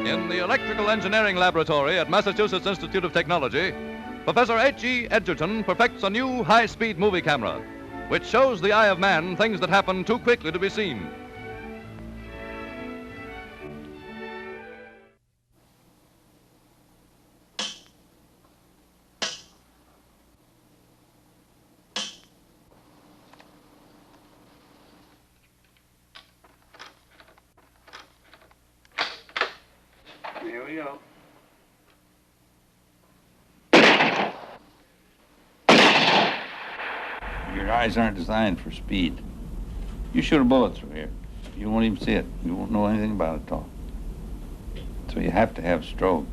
In the Electrical Engineering Laboratory at Massachusetts Institute of Technology, Professor H.E. Edgerton perfects a new high-speed movie camera, which shows the eye of man things that happen too quickly to be seen. Here we go. Your eyes aren't designed for speed. You shoot a bullet through here, you won't even see it. You won't know anything about it at all. So you have to have strobe.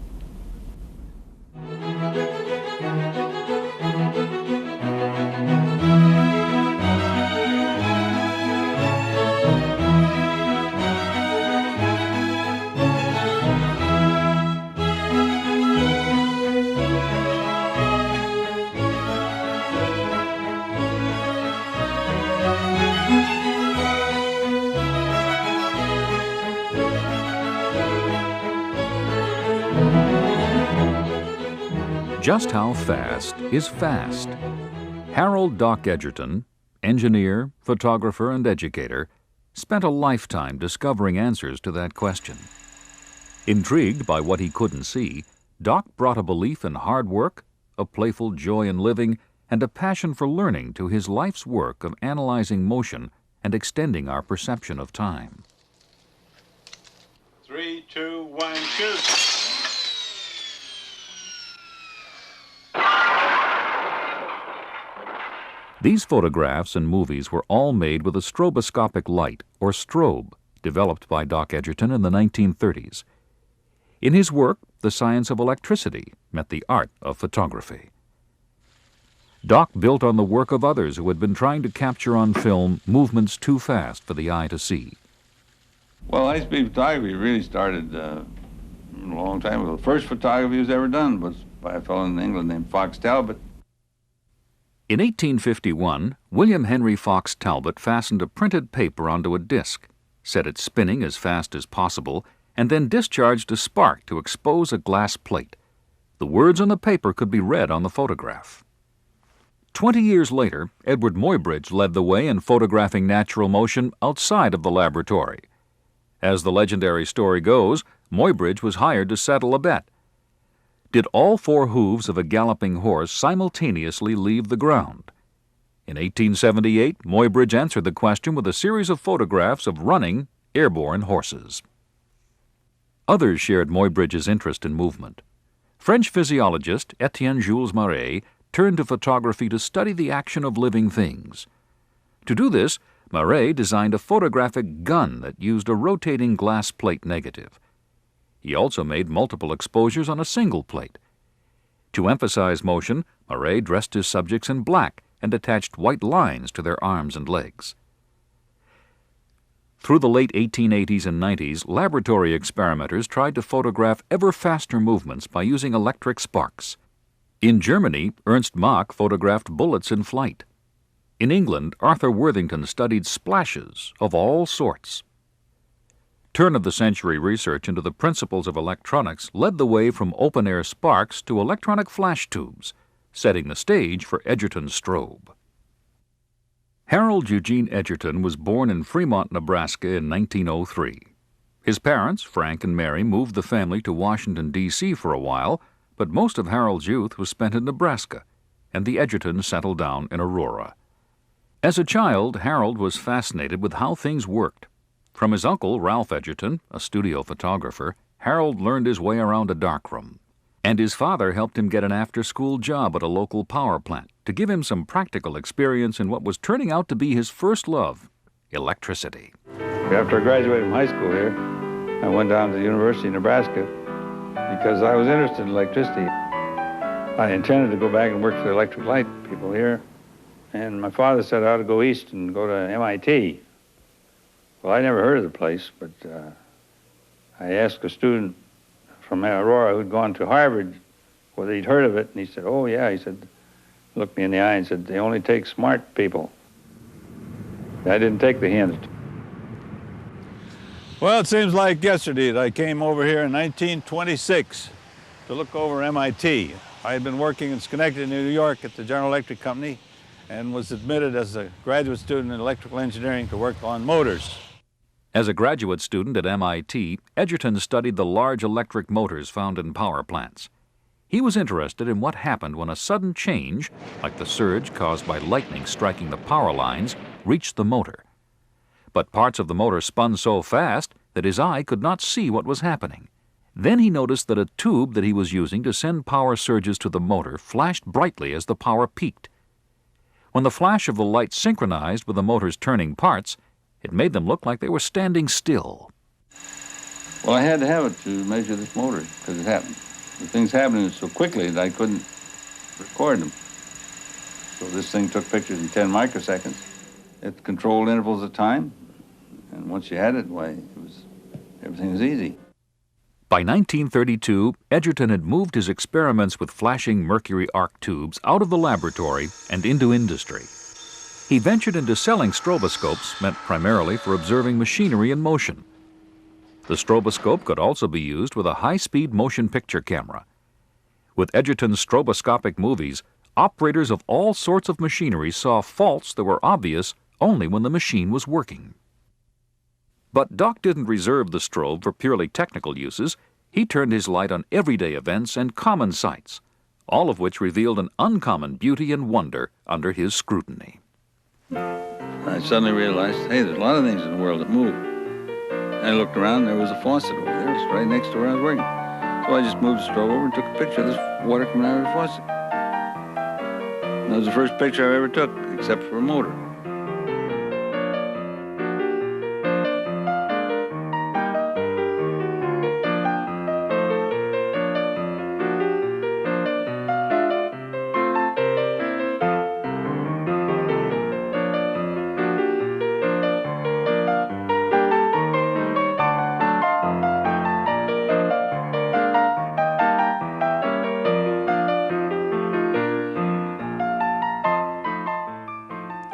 Just how fast is fast? Harold Doc Edgerton, engineer, photographer, and educator, spent a lifetime discovering answers to that question. Intrigued by what he couldn't see, Doc brought a belief in hard work, a playful joy in living, and a passion for learning to his life's work of analyzing motion and extending our perception of time. 3, 2, 1, shoot! These photographs and movies were all made with a stroboscopic light, or strobe, developed by Doc Edgerton in the 1930s. In his work, the science of electricity met the art of photography. Doc built on the work of others who had been trying to capture on film movements too fast for the eye to see. Well, high-speed photography really started a long time ago. The first photography was ever done was by a fellow in England named Fox Talbot. In 1851, William Henry Fox Talbot fastened a printed paper onto a disc, set it spinning as fast as possible, and then discharged a spark to expose a glass plate. The words on the paper could be read on the photograph. 20 years later, Edward Muybridge led the way in photographing natural motion outside of the laboratory. As the legendary story goes, Muybridge was hired to settle a bet. Did all 4 hooves of a galloping horse simultaneously leave the ground? In 1878, Muybridge answered the question with a series of photographs of running, airborne horses. Others shared Muybridge's interest in movement. French physiologist Étienne-Jules Marey turned to photography to study the action of living things. To do this, Marey designed a photographic gun that used a rotating glass plate negative. He also made multiple exposures on a single plate. To emphasize motion, Marey dressed his subjects in black and attached white lines to their arms and legs. Through the late 1880s and 90s, laboratory experimenters tried to photograph ever faster movements by using electric sparks. In Germany, Ernst Mach photographed bullets in flight. In England, Arthur Worthington studied splashes of all sorts. Turn-of-the-century research into the principles of electronics led the way from open-air sparks to electronic flash tubes, setting the stage for Edgerton's strobe. Harold Eugene Edgerton was born in Fremont, Nebraska in 1903. His parents, Frank and Mary, moved the family to Washington, D.C. for a while, but most of Harold's youth was spent in Nebraska, and the Edgertons settled down in Aurora. As a child, Harold was fascinated with how things worked. From his uncle, Ralph Edgerton, a studio photographer, Harold learned his way around a darkroom. And his father helped him get an after-school job at a local power plant to give him some practical experience in what was turning out to be his first love, electricity. After I graduated from high school here, I went down to the University of Nebraska because I was interested in electricity. I intended to go back and work for the electric light people here, and my father said I ought to go east and go to MIT. Well, I never heard of the place, but I asked a student from Aurora who'd gone to Harvard whether he'd heard of it, and he said, oh, yeah. He said, looked me in the eye and said, they only take smart people. I didn't take the hint. Well, it seems like yesterday that I came over here in 1926 to look over MIT. I had been working in Schenectady, New York at the General Electric Company and was admitted as a graduate student in electrical engineering to work on motors. As a graduate student at MIT, Edgerton studied the large electric motors found in power plants. He was interested in what happened when a sudden change, like the surge caused by lightning striking the power lines, reached the motor. But parts of the motor spun so fast that his eye could not see what was happening. Then he noticed that a tube that he was using to send power surges to the motor flashed brightly as the power peaked. When the flash of the light synchronized with the motor's turning parts, it made them look like they were standing still. Well, I had to have it to measure this motor because it happened. The things happening so quickly that I couldn't record them. So this thing took pictures in 10 microseconds. It controlled intervals of time, and once you had it, why, everything was easy. By 1932, Edgerton had moved his experiments with flashing mercury arc tubes out of the laboratory and into industry. He ventured into selling stroboscopes meant primarily for observing machinery in motion. The stroboscope could also be used with a high-speed motion picture camera. With Edgerton's stroboscopic movies, operators of all sorts of machinery saw faults that were obvious only when the machine was working. But Doc didn't reserve the strobe for purely technical uses. He turned his light on everyday events and common sights, all of which revealed an uncommon beauty and wonder under his scrutiny. I suddenly realized, hey, there's a lot of things in the world that move. And I looked around, there was a faucet over there. It's right next to where I was working. So I just moved the strobe over and took a picture of this water coming out of the faucet. That was the first picture I ever took, except for a motor.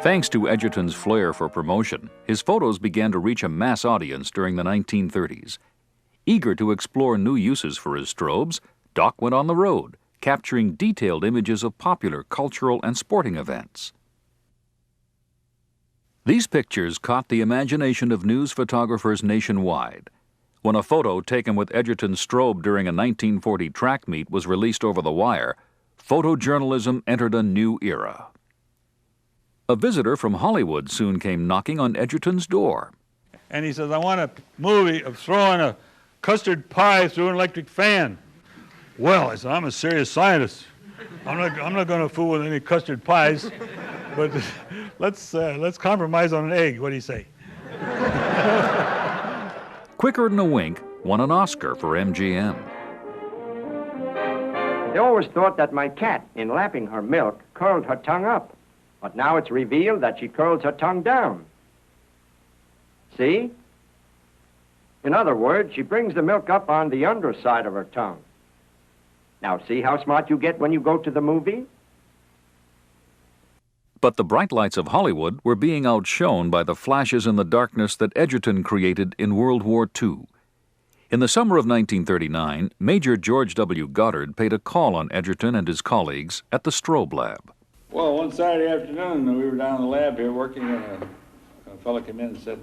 Thanks to Edgerton's flair for promotion, his photos began to reach a mass audience during the 1930s. Eager to explore new uses for his strobes, Doc went on the road, capturing detailed images of popular cultural and sporting events. These pictures caught the imagination of news photographers nationwide. When a photo taken with Edgerton's strobe during a 1940 track meet was released over the wire, photojournalism entered a new era. A visitor from Hollywood soon came knocking on Edgerton's door. And he says, I want a movie of throwing a custard pie through an electric fan. Well, I said, I'm a serious scientist. I'm not going to fool with any custard pies, but let's compromise on an egg. What do you say? Quicker Than a Wink won an Oscar for MGM. They always thought that my cat, in lapping her milk, curled her tongue up. But now it's revealed that she curls her tongue down. See? In other words, she brings the milk up on the underside of her tongue. Now see how smart you get when you go to the movie? But the bright lights of Hollywood were being outshone by the flashes in the darkness that Edgerton created in World War II. In the summer of 1939, Major George W. Goddard paid a call on Edgerton and his colleagues at the strobe lab. Well, one Saturday afternoon, we were down in the lab here working, and a fellow came in and said,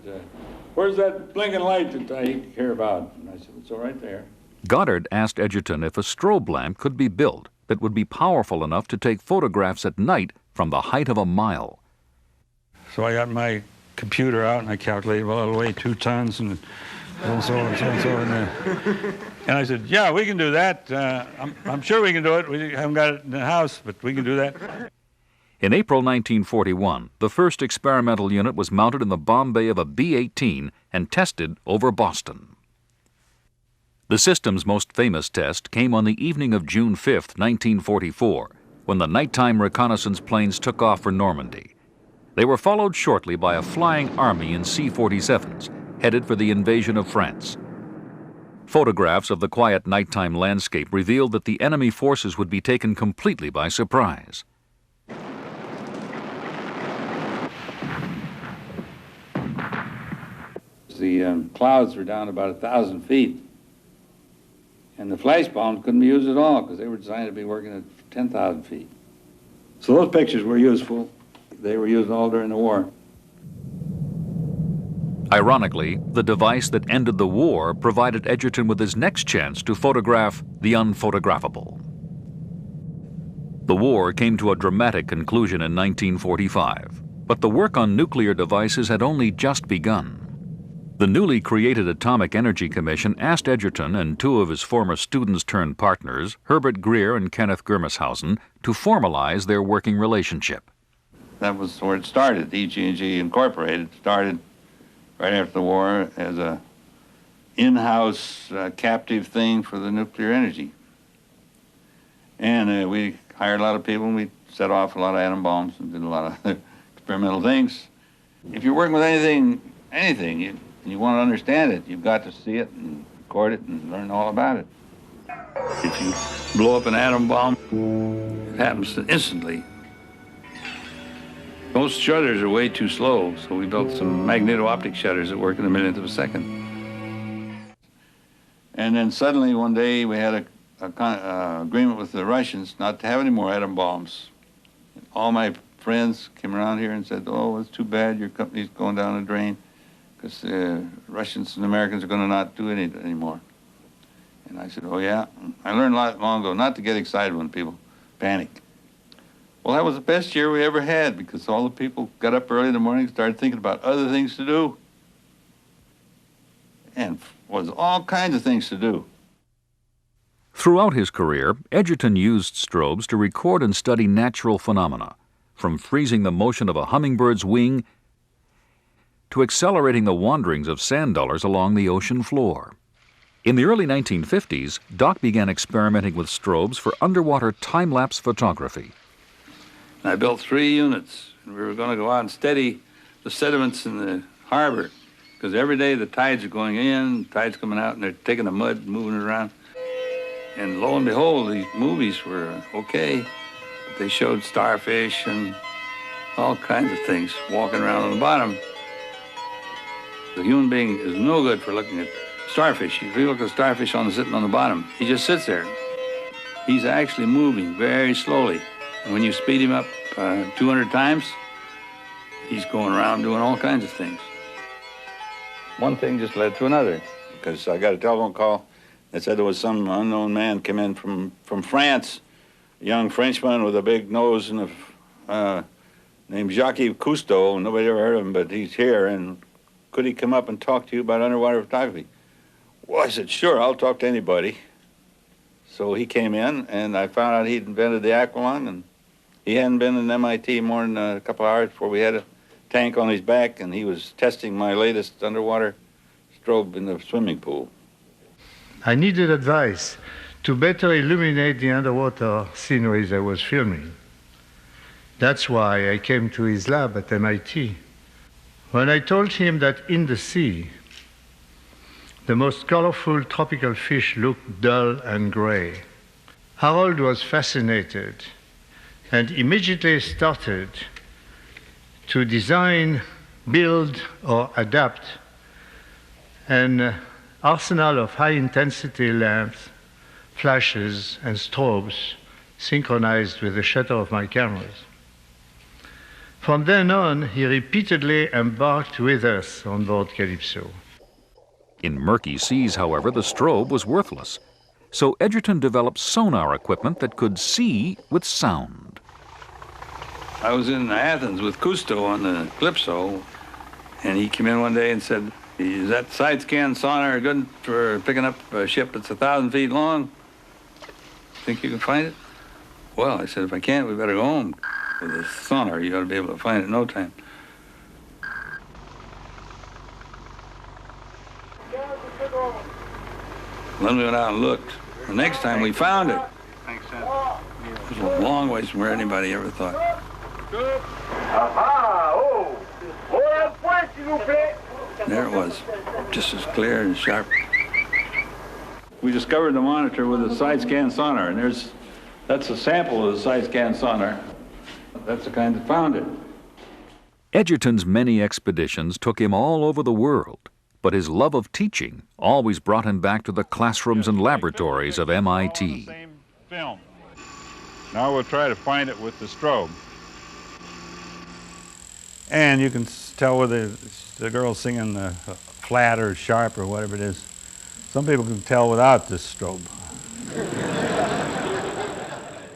where's that blinking light that I hear about? And I said, it's all right there. Goddard asked Edgerton if a strobe lamp could be built that would be powerful enough to take photographs at night from the height of a mile. So I got my computer out and I calculated, well, it'll weigh 2 tons and so and I said, yeah, we can do that. I'm sure we can do it. We haven't got it in the house, but we can do that. In April 1941, the first experimental unit was mounted in the bomb bay of a B-18 and tested over Boston. The system's most famous test came on the evening of June 5, 1944, when the nighttime reconnaissance planes took off for Normandy. They were followed shortly by a flying army in C-47s, headed for the invasion of France. Photographs of the quiet nighttime landscape revealed that the enemy forces would be taken completely by surprise. the clouds were down about 1,000 feet. And the flash bombs couldn't be used at all because they were designed to be working at 10,000 feet. So those pictures were useful. They were used all during the war. Ironically, the device that ended the war provided Edgerton with his next chance to photograph the unphotographable. The war came to a dramatic conclusion in 1945, but the work on nuclear devices had only just begun. The newly created Atomic Energy Commission asked Edgerton and two of his former students-turned-partners, Herbert Greer and Kenneth Germeshausen, to formalize their working relationship. That was where it started. EG&G Incorporated started right after the war as a in-house captive thing for the nuclear energy. And we hired a lot of people, and we set off a lot of atom bombs and did a lot of experimental things. If you're working with anything, and you want to understand it, you've got to see it and record it and learn all about it. If you blow up an atom bomb, it happens instantly. Most shutters are way too slow, so we built some magneto-optic shutters that work in a millionth of a second. And then suddenly one day we had a agreement with the Russians not to have any more atom bombs. All my friends came around here and said, "Oh, it's too bad your company's going down the drain, because the Russians and Americans are going to not do it anymore." And I said, "Oh, yeah." I learned long ago not to get excited when people panic. Well, that was the best year we ever had, because all the people got up early in the morning and started thinking about other things to do. And was all kinds of things to do. Throughout his career, Edgerton used strobes to record and study natural phenomena, from freezing the motion of a hummingbird's wing to accelerating the wanderings of sand dollars along the ocean floor. In the early 1950s, Doc began experimenting with strobes for underwater time-lapse photography. I built 3 units, and we were going to go out and steady the sediments in the harbor, because every day the tides are going in, tides coming out, and they're taking the mud and moving it around. And lo and behold, these movies were okay. They showed starfish and all kinds of things walking around on the bottom. The human being is no good for looking at starfish. If you look at a starfish sitting on the bottom, he just sits there. He's actually moving very slowly. And when you speed him up 200 times, he's going around doing all kinds of things. One thing just led to another, because I got a telephone call that said there was some unknown man came in from France, a young Frenchman with a big nose and named Jacques Cousteau. Nobody ever heard of him, but he's here, and could he come up and talk to you about underwater photography? Well, I said, sure, I'll talk to anybody. So he came in, and I found out he'd invented the Aqualung, and he hadn't been in MIT more than a couple of hours before we had a tank on his back, and he was testing my latest underwater strobe in the swimming pool. I needed advice to better illuminate the underwater sceneries I was filming. That's why I came to his lab at MIT. When I told him that in the sea, the most colorful tropical fish looked dull and gray, Harold was fascinated and immediately started to design, build, or adapt an arsenal of high-intensity lamps, flashes, and strobes synchronized with the shutter of my cameras. From then on, he repeatedly embarked with us on board Calypso. In murky seas, however, the strobe was worthless. So Edgerton developed sonar equipment that could see with sound. I was in Athens with Cousteau on the Calypso, and he came in one day and said, "Is that side scan sonar good for picking up a ship that's 1,000 feet long? Think you can find it?" Well, I said, if I can't, we better go home. With the sonar, you ought to be able to find it in no time. Then we went out and looked. The next time we found it. It was a long ways from where anybody ever thought. There it was, just as clear and sharp. We discovered the monitor with a side scan sonar, and that's a sample of the side scan sonar. That's the kind that found it. Edgerton's many expeditions took him all over the world, but his love of teaching always brought him back to the classrooms and laboratories of MIT. Same film. Now we'll try to find it with the strobe. And you can tell whether the girl's singing flat or sharp or whatever it is. Some people can tell without this strobe.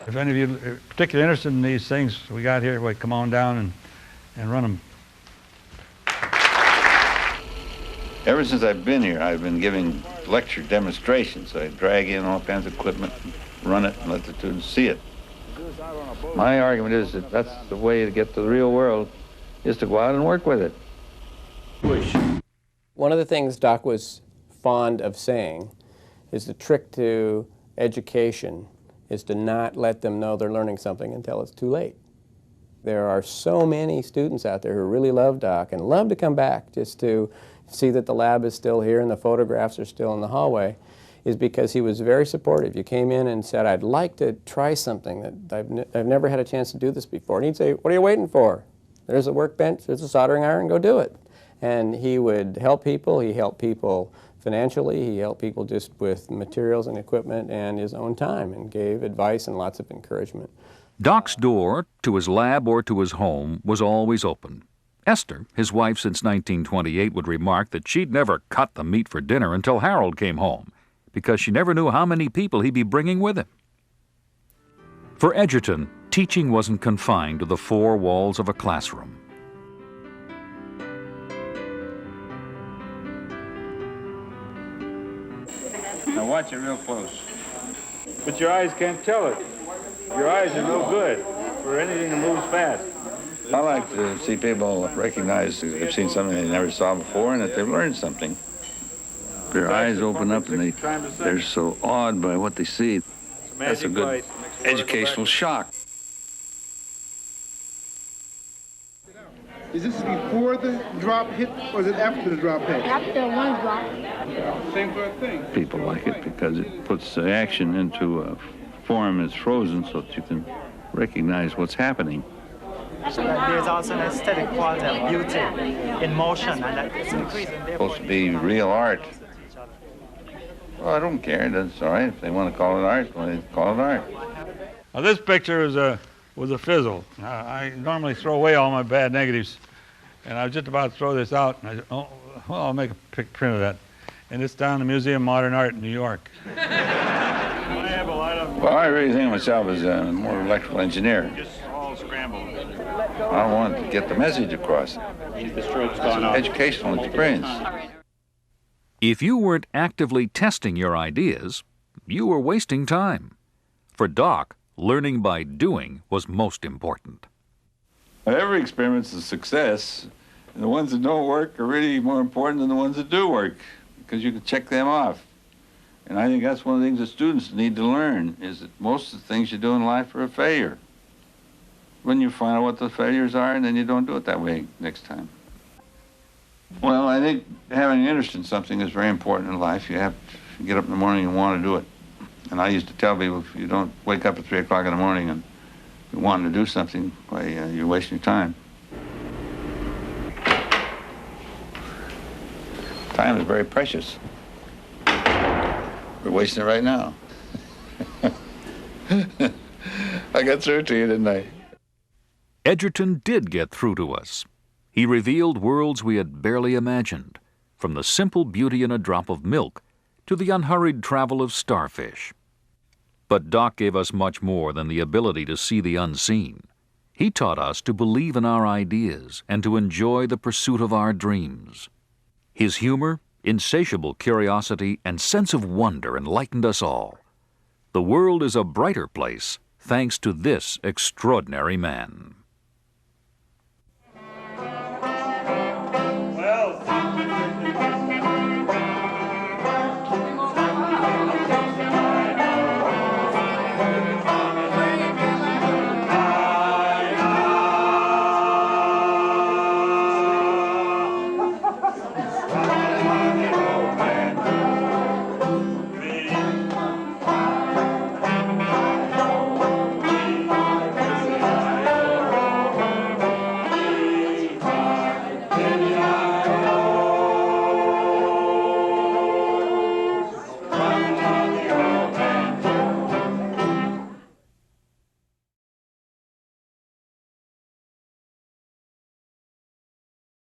If any of you are particularly interested in these things we got here, well, come on down and run them. Ever since I've been here, I've been giving lecture demonstrations. I drag in all kinds of equipment, run it, and let the students see it. My argument is that that's the way to get to the real world, is to go out and work with it. One of the things Doc was fond of saying is the trick to education is to not let them know they're learning something until it's too late. There are so many students out there who really love Doc and love to come back just to see that the lab is still here and the photographs are still in the hallway, is because he was very supportive. You came in and said, I'd like to try something that I've never had a chance to do this before. And he'd say, what are you waiting for? There's a workbench, there's a soldering iron, go do it. And he would help people. He helped people financially. He helped people just with materials and equipment and his own time, and gave advice and lots of encouragement. Doc's door to his lab or to his home was always open. Esther, his wife since 1928, would remark that she'd never cut the meat for dinner until Harold came home, because she never knew how many people he'd be bringing with him. For Edgerton, teaching wasn't confined to the four walls of a classroom. Now watch it real close. But your eyes can't tell it. Your eyes are no good for anything that moves fast. I like to see people recognize they've seen something they never saw before and that they've learned something. Their eyes open up and they're so awed by what they see. That's a good educational shock. Is this before the drop hit, or is it after the drop hit? After one drop. Same sort of thing. People like it because it puts the action into a form that's frozen so that you can recognize what's happening. There's also an aesthetic quality of beauty in motion, and that it's increasing. It's supposed to be real art. Well, I don't care. That's all right. If they want to call it art, well, they call it art. Now, this picture was a fizzle. I normally throw away all my bad negatives, and I was just about to throw this out, and I said, oh, well, I'll make a print of that. And it's down in the Museum of Modern Art in New York. Well, I really think of myself as a more electrical engineer. I want to get the message across. It's an educational experience. If you weren't actively testing your ideas, you were wasting time. For Doc, learning by doing was most important. Every experiment's a success, and the ones that don't work are really more important than the ones that do work, because you can check them off. And I think that's one of the things that students need to learn, is that most of the things you do in life are a failure. When you find out what the failures are, and then you don't do it that way next time. Well, I think having an interest in something is very important in life. You have to get up in the morning and want to do it. And I used to tell people, if you don't wake up at 3 o'clock in the morning and you want to do something, well, you're wasting your time. Time is very precious. We're wasting it right now. I got through to you, didn't I? Edgerton did get through to us. He revealed worlds we had barely imagined, from the simple beauty in a drop of milk to the unhurried travel of starfish. But Doc gave us much more than the ability to see the unseen. He taught us to believe in our ideas and to enjoy the pursuit of our dreams. His humor, insatiable curiosity, and sense of wonder enlightened us all. The world is a brighter place thanks to this extraordinary man.